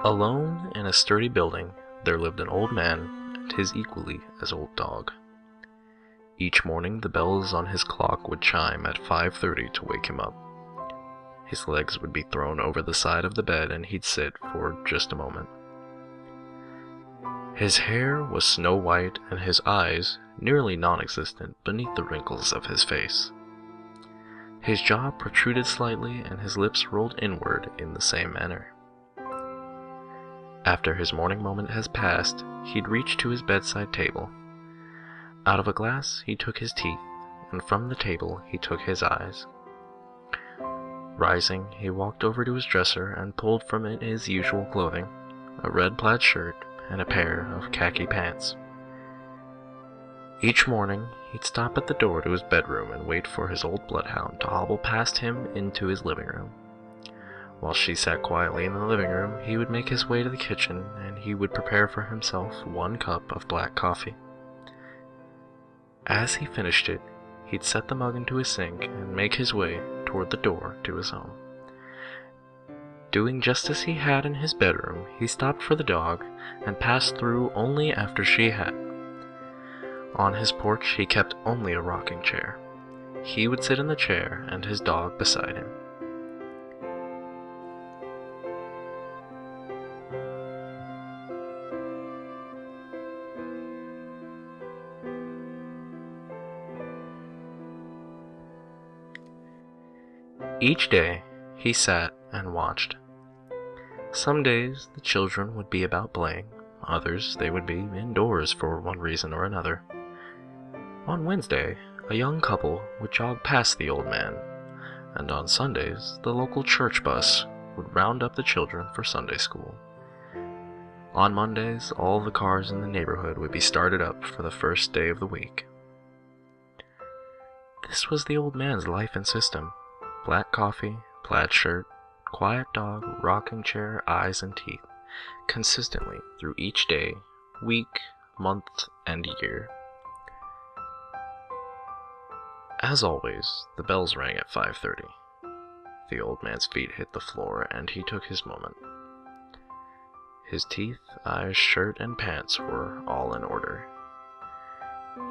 Alone in a sturdy building, there lived an old man and his equally as old dog. Each morning the bells on his clock would chime at 5:30 to wake him up. His legs would be thrown over the side of the bed and he'd sit for just a moment. His hair was snow white and his eyes nearly non-existent beneath the wrinkles of his face. His jaw protruded slightly and his lips rolled inward in the same manner. After his morning moment has passed, he'd reach to his bedside table. Out of a glass he took his teeth, and from the table he took his eyes. Rising, he walked over to his dresser and pulled from it his usual clothing, a red plaid shirt and a pair of khaki pants. Each morning, he'd stop at the door to his bedroom and wait for his old bloodhound to hobble past him into his living room. While she sat quietly in the living room, he would make his way to the kitchen and he would prepare for himself 1 cup of black coffee. As he finished it, he'd set the mug into his sink and make his way toward the door to his home. Doing just as he had in his bedroom, he stopped for the dog and passed through only after she had. On his porch, he kept only a rocking chair. He would sit in the chair and his dog beside him. Each day, he sat and watched. Some days the children would be about playing, others they would be indoors for one reason or another. On Wednesday, a young couple would jog past the old man, and on Sundays, the local church bus would round up the children for Sunday school. On Mondays, all the cars in the neighborhood would be started up for the first day of the week. This was the old man's life and system. Black coffee, plaid shirt, quiet dog, rocking chair, eyes and teeth, consistently through each day, week, month, and year. As always, the bells rang at 5:30. The old man's feet hit the floor and he took his moment. His teeth, eyes, shirt, and pants were all in order.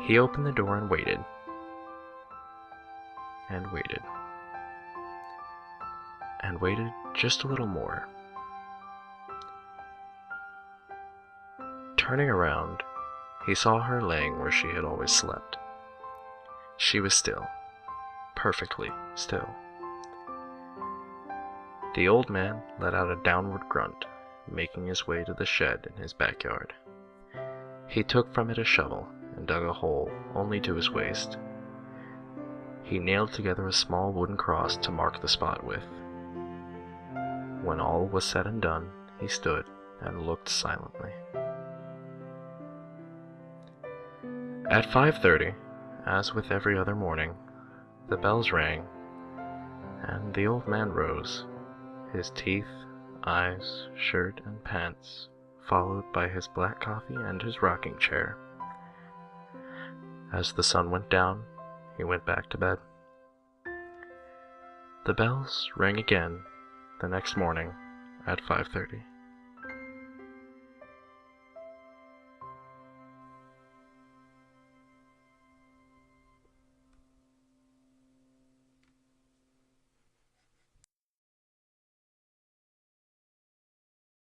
He opened the door and waited. And waited. And waited just a little more. Turning around, he saw her laying where she had always slept. She was still, perfectly still. The old man let out a downward grunt, making his way to the shed in his backyard. He took from it a shovel and dug a hole only to his waist. He nailed together a small wooden cross to mark the spot with. When all was said and done, he stood and looked silently. At 5:30, as with every other morning, the bells rang, and the old man rose, his teeth, eyes, shirt, and pants, followed by his black coffee and his rocking chair. As the sun went down, he went back to bed. The bells rang again the next morning at 5:30.